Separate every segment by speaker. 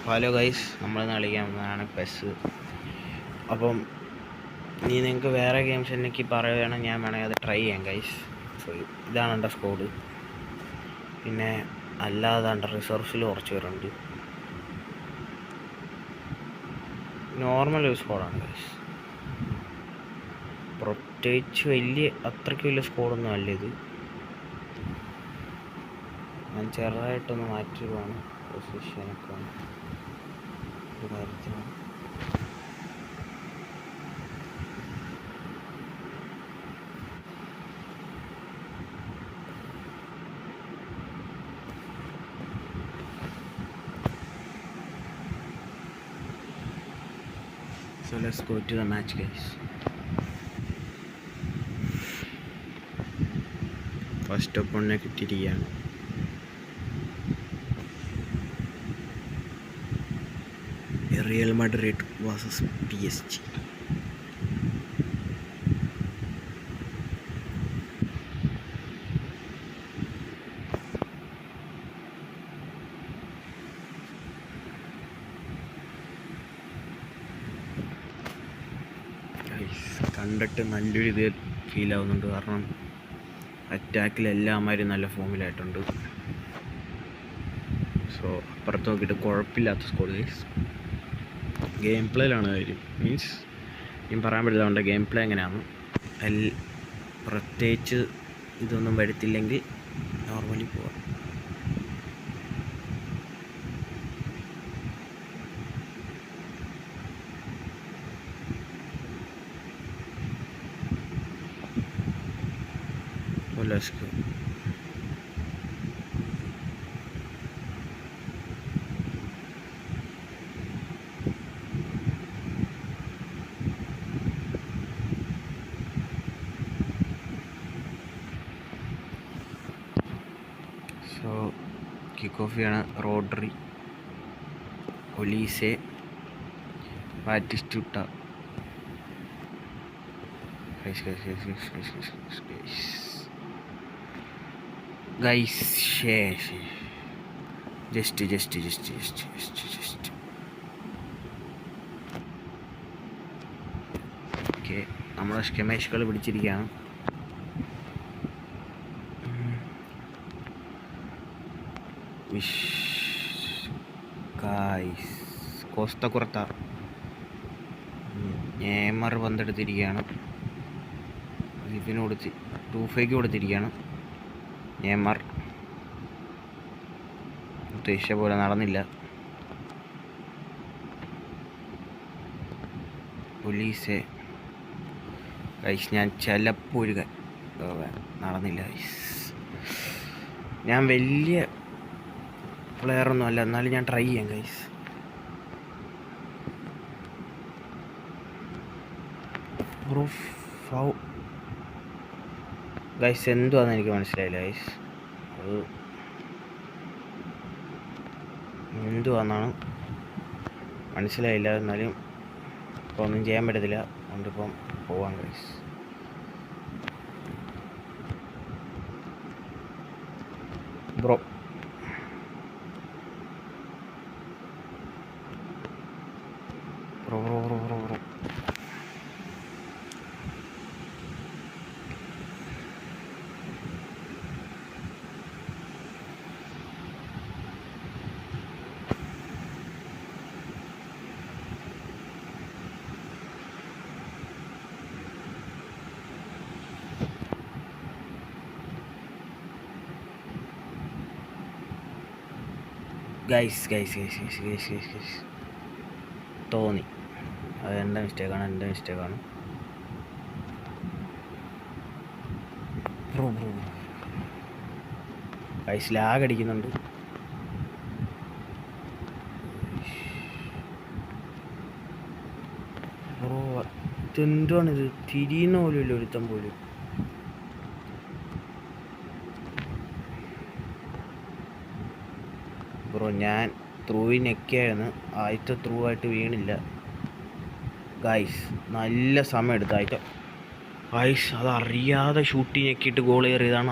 Speaker 1: Hello guys, നമ്മളിന്ന് കളിക്കാൻ വന്നതാണ് പെസ്. അപ്പം നീ നിങ്ങൾക്ക് വേറെ ഗെയിംസ് എനിക്ക് പറയുകയാണെങ്കിൽ ഞാൻ വേണമെങ്കിൽ അത് ട്രൈ ചെയ്യാം ഗൈസ്. സോ ഇതാണ് എൻ്റെ സ്കോഡ്. പിന്നെ അല്ലാതെ എൻ്റെ റിസർവ്സിൽ കുറച്ച് പേരുണ്ട്. നോർമൽ ഒരു സ്കോഡാണ് ഗൈസ്. പ്രത്യേകിച്ച് അത്രയ്ക്ക് വലിയ സ്കോഡൊന്നും അല്ല ഇത്. ഞാൻ ചെറുതായിട്ടൊന്ന് മാറ്റിയിടുവാണ് പൊസിഷനൊക്കെ ഒരു കാര്യത്തിനാണ്. So let's go to the match guys. First ഒപ്പണിനെ കിട്ടിയിരിക്കുകയാണ്. Real Madrid versus PSG. കണ്ടിട്ട് നല്ലൊരു ഇത് ഫീൽ ആവുന്നുണ്ട്. കാരണം അറ്റാക്കിൽ എല്ലാമാരും നല്ല ഫോമിലായിട്ടുണ്ട്. സോ അപ്പുറത്ത് നോക്കിയിട്ട് കുഴപ്പമില്ലാത്ത സ്കോഡ് ഗൈസ്. ഗെയിം പ്ലേയിലാണ് കാര്യം. മീൻസ് ഞാൻ പറയാൻ പറ്റില്ല അവൻ്റെ ഗെയിം പ്ലേ എങ്ങനെയാണ്. പ്രത്യേകിച്ച് ഇതൊന്നും വരുത്തില്ലെങ്കിൽ നോർമലി പോവാം. Let's go. So kick off ചെയ്യാണ് Rodri, Olise, Batistuta. Guys, just okay, നമ്മുടെ സ്കെമേഷുകൾ പിടിച്ചിരിക്കുകയാണ്. കോസ്ത കുറത്ത നേമർ പന്തെടുത്തിരിക്കുകയാണ്. ഇതിന് 2-5 കൊടുത്തിരിക്കുകയാണ്. നേമർ ഉദ്ദേശിച്ച പോലെ നടന്നില്ല. പോലീസ് ഗൈസ്, ഞാൻ ചിലപ്പോൾ നടന്നില്ല ഗൈസ്. ഞാൻ വലിയ പ്ലെയറൊന്നും അല്ല, എന്നാലും ഞാൻ ട്രൈ ചെയ്യാം ഗൈസ്. ഗൈസ് എന്തുവാന്ന് എനിക്ക് മനസ്സിലായില്ല ഗൈസ്. അത് എന്തുവാന്നാണ് മനസ്സിലായില്ല. എന്നാലും ഇപ്പോൾ ഒന്നും ചെയ്യാൻ പറ്റത്തില്ല. അതുകൊണ്ടിപ്പം പോവാം ഗൈസ്. ബ്രോ ഗൈസ് തോന്നി. അത് എൻ്റെ മിസ്റ്റേക്കാണ്. ഗൈസ് ലാഗ് അടിക്കുന്നുണ്ട്. ബ്രോ അതെന്തുവാണിത്? തിരിയുന്ന പോലുമില്ല ഒരുത്തം പോലും. ബ്രോ ഞാൻ ത്രൂവിനൊക്കെയായിരുന്നു. ആദ്യത്തെ ത്രൂ ആയിട്ട് വീണില്ല ഗൈസ്. നല്ല സമയം എടുത്തു ആദ്യത്തെ ഗൈസ്. അതറിയാതെ ഷൂട്ടിനൊക്കെയിട്ട് ഗോൾ കയറിയതാണ്.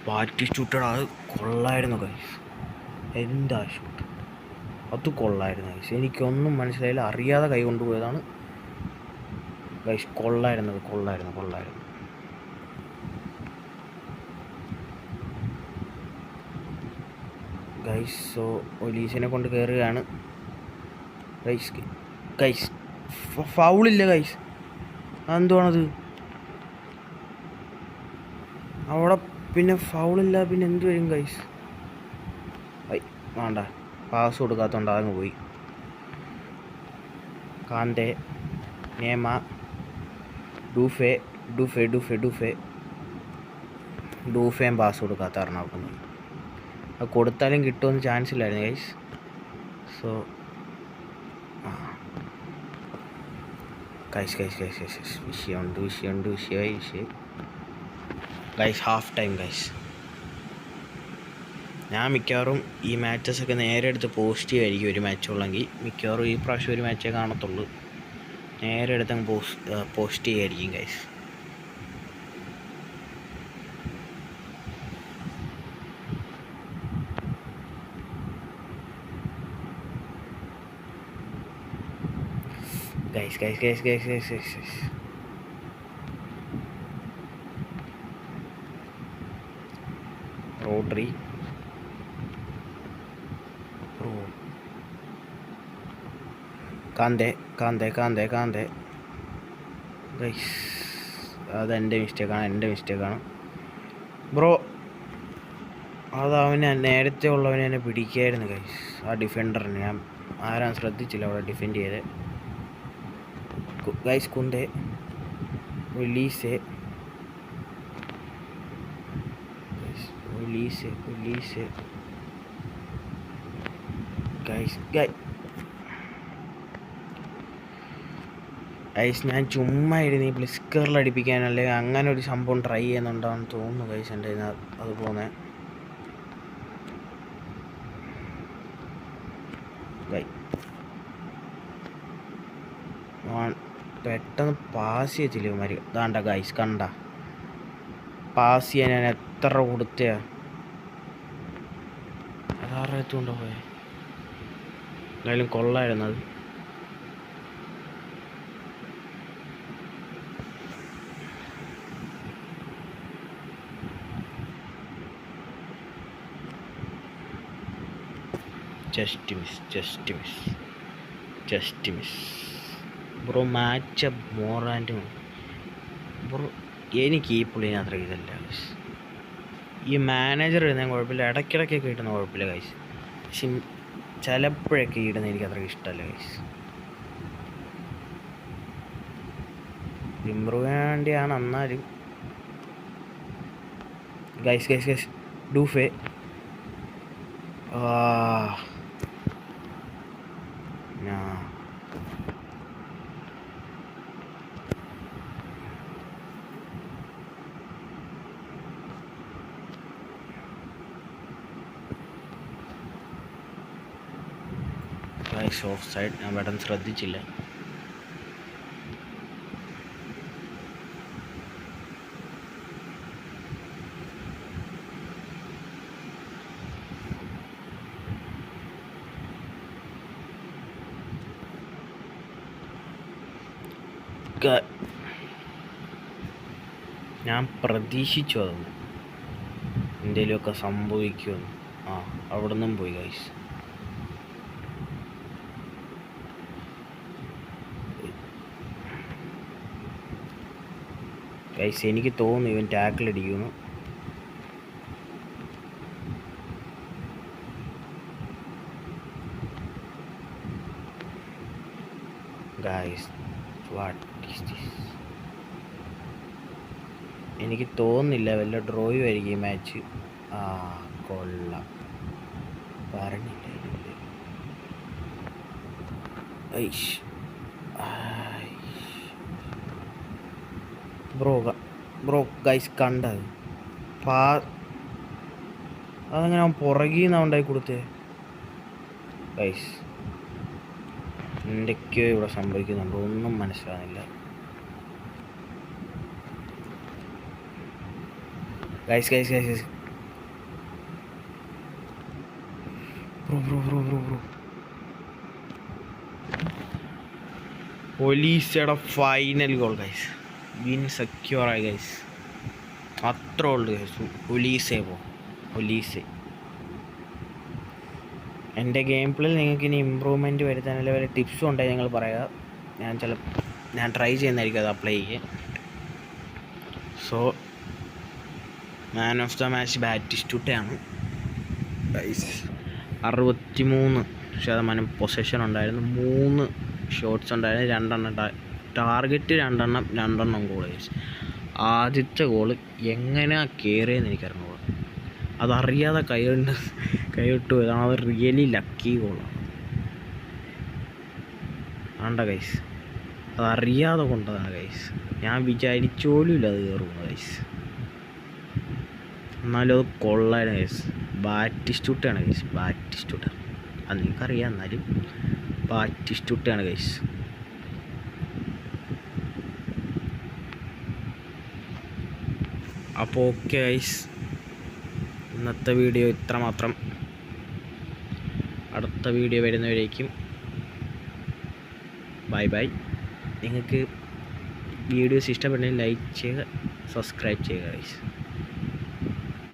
Speaker 1: ബാറ്റിസ്റ്റുട്ട അത് കൊള്ളായിരുന്നു ഗൈസ്. എന്താ ഷൂട്ട്, അത് കൊള്ളായിരുന്നു ഗൈസ്. എനിക്കൊന്നും മനസ്സിലായില്ല, അറിയാതെ കൈ കൊണ്ടുപോയതാണ് ഗൈസ്. കൊള്ളായിരുന്നു. ഗൈസ് സോ ഒലീസിനെ കൊണ്ട് കയറുകയാണ് ഗൈസ്. ഫൗളില്ല ഗൈസ്, അതെന്തുവാണത് അവിടെ? പിന്നെ ഫൗളില്ല, പിന്നെ എന്ത് വരും ഗൈസ്? വേണ്ട, പാസ് കൊടുക്കാത്തതുകൊണ്ട് അതങ്ങ് പോയി. കാന്തേ, നേമ, ഡൂഫേയും പാസ് കൊടുക്കാത്ത എറണാകുളം. അത് കൊടുത്താലും കിട്ടുമെന്ന് ചാൻസ് ഇല്ലായിരുന്നു ഗൈസ്. സോ വിഷയമുണ്ട് ഗൈസ്. Half time guys. ഞാൻ മിക്കവാറും ഈ മാച്ചസൊക്കെ നേരെ എടുത്ത് പോസ്റ്റ് ചെയ്യുമായിരിക്കും. ഒരു മാച്ച് ഉള്ളെങ്കിൽ മിക്കവാറും ഈ പ്രാവശ്യം ഒരു മാച്ചേ കാണത്തുള്ളൂ. നേരെ എടുത്തങ്ങ് പോസ്റ്റ് ചെയ്യുമായിരിക്കും guys. Guys. Rodri, Kante guys. അതെൻ്റെ മിസ്റ്റേക്കാണ് ബ്രോ. അതവന് നേരത്തെ ഉള്ളവനെ എന്നെ പിടിക്കായിരുന്നു ഗൈസ്. ആ ഡിഫൻഡറിന് ഞാൻ ആരാ ശ്രദ്ധിച്ചില്ല അവിടെ ഡിഫെൻഡ് ചെയ്ത് ഗൈസ്. കുന്തേ, release guys. ഞാൻ ചുമ്മാ ഇരുന്ന് ഈ ബ്ലിസ്കറിൽ അടിപ്പിക്കാനല്ലേ അങ്ങനെ ഒരു സംഭവം ട്രൈ ചെയ്യുന്നുണ്ടാന്ന് തോന്നുന്നു ഗൈസ്. എൻ്റെ അത് പോകുന്നത് പെട്ടെന്ന് പാസ് ചെയ്തില്ലേ മാതിരി. ഇതാണ്ട ഗൈസ്, കണ്ട പാസ് ചെയ്യാൻ ഞാൻ എത്ര കൊടുത്തയാ. അതാരുടെ എത്തുകൊണ്ടോ പോയെ. എന്തായാലും കൊള്ളായിരുന്നു അത്. Just miss bro. മാച്ച് മോറാൻഡും ബ്രോ. എനിക്ക് ഈ പുള്ളിനെ അത്ര ഇതല്ല ഗൈസ്. ഈ മാനേജർ ഇടുന്ന കുഴപ്പമില്ല, ഇടയ്ക്കിടയ്ക്കൊക്കെ ഇടുന്ന കുഴപ്പമില്ല ഗൈസ്. പക്ഷെ ചിലപ്പോഴൊക്കെ ഇടുന്ന എനിക്ക് അത്ര ഇഷ്ടമല്ല ഗൈസ്. ഇമ്പ്രൂവ് ചെയ്യാൻ വേണ്ടിയാണ്. എന്നാലും ഗൈസ് ഡൂഫേ. Of side. ഞാൻ പെട്ടെന്ന് ശ്രദ്ധിച്ചില്ല. ഞാൻ പ്രതീക്ഷിച്ചു അതൊന്നും എന്തെങ്കിലുമൊക്കെ സംഭവിക്കുമെന്ന്. അവിടെ നിന്നും പോയി ഗൈസ്. എനിക്ക് തോന്നുന്നു ഇവൻ ടാക്കിൾ അടിക്കുന്നു. Guys what is this? എനിക്ക് തോന്നുന്നില്ല, വല്ല ഡ്രോയും ആയിരിക്കും ഈ മാച്ച്. കൊള്ളാം, പറഞ്ഞില്ല. ബ്രോ ഗൈസ് കണ്ടത് അതങ്ങനെ അവൻ പുറകിൽ നിന്നാണ് ഉണ്ടായി കൊടുത്തേ ഗൈസ്. എന്തൊക്കെയോ ഇവിടെ സംഭവിക്കുന്നുണ്ട്, ഒന്നും മനസ്സിലാകുന്നില്ല ഗൈസ്. ബ്രോ ഒലീസയുടെ ഫൈനൽ ഗോൾ ഗൈസ്. വിൻ സെക്യൂറായി ഗൈസ്. അത്രേ ഉള്ളു ഗൈസ്. ഒലീസെ എൻ്റെ ഗെയിം പ്ലേയിൽ നിങ്ങൾക്ക് ഇനി ഇമ്പ്രൂവ്മെൻറ്റ് വരുത്താനുള്ള വല്ല ടിപ്സും ഉണ്ടെങ്കിൽ നിങ്ങൾ പറയുക. ഞാൻ ട്രൈ ചെയ്യുന്നതായിരിക്കും അത് അപ്ലൈ ചെയ്യുക. So man of the match ബാറ്റിസ്റ്റുട്ടയാണ് ഗൈസ്. 63% പൊസഷൻ ഉണ്ടായിരുന്നു. 3 ഷോട്ട്സ് ഉണ്ടായിരുന്നു. 2 ടാർഗറ്റ്, 2 ഗോൾ ഗൈസ്. ആദ്യത്തെ ഗോള് എങ്ങനെയാണ് കയറിയെന്ന് എനിക്കറിഞ്ഞു. അതറിയാതെ കൈവിട്ട് പോയതാണ്. അത് റിയലി ലക്കി ഗോളാണ്. ആണ്ട ഗൈസ്, അതറിയാതെ കൊണ്ടതാണ് ഗൈസ്. ഞാൻ വിചാരിച്ചോലുമില്ല അത് കയറുന്നു ഗൈസ്. എന്നാലും അത് കൊള്ളായിരുന്നു ഗൈസ്. ബാറ്റിസ്റ്റുട്ടയാണ് ഗൈസ്. അത് നിങ്ങൾക്കറിയാം. എന്നാലും ബാറ്റിസ്റ്റുട്ടയാണ് ഗൈസ്. അപ്പോൾ ഓക്കെ ഗൈസ്, ഇന്നത്തെ വീഡിയോ ഇത്ര മാത്രം. അടുത്ത വീഡിയോ വരുന്നവരേക്കും ബൈ. നിങ്ങൾക്ക് വീഡിയോസ് ഇഷ്ടപ്പെട്ടെങ്കിൽ ലൈക്ക് ചെയ്യുക, സബ്സ്ക്രൈബ് ചെയ്യുക ഗൈസ്.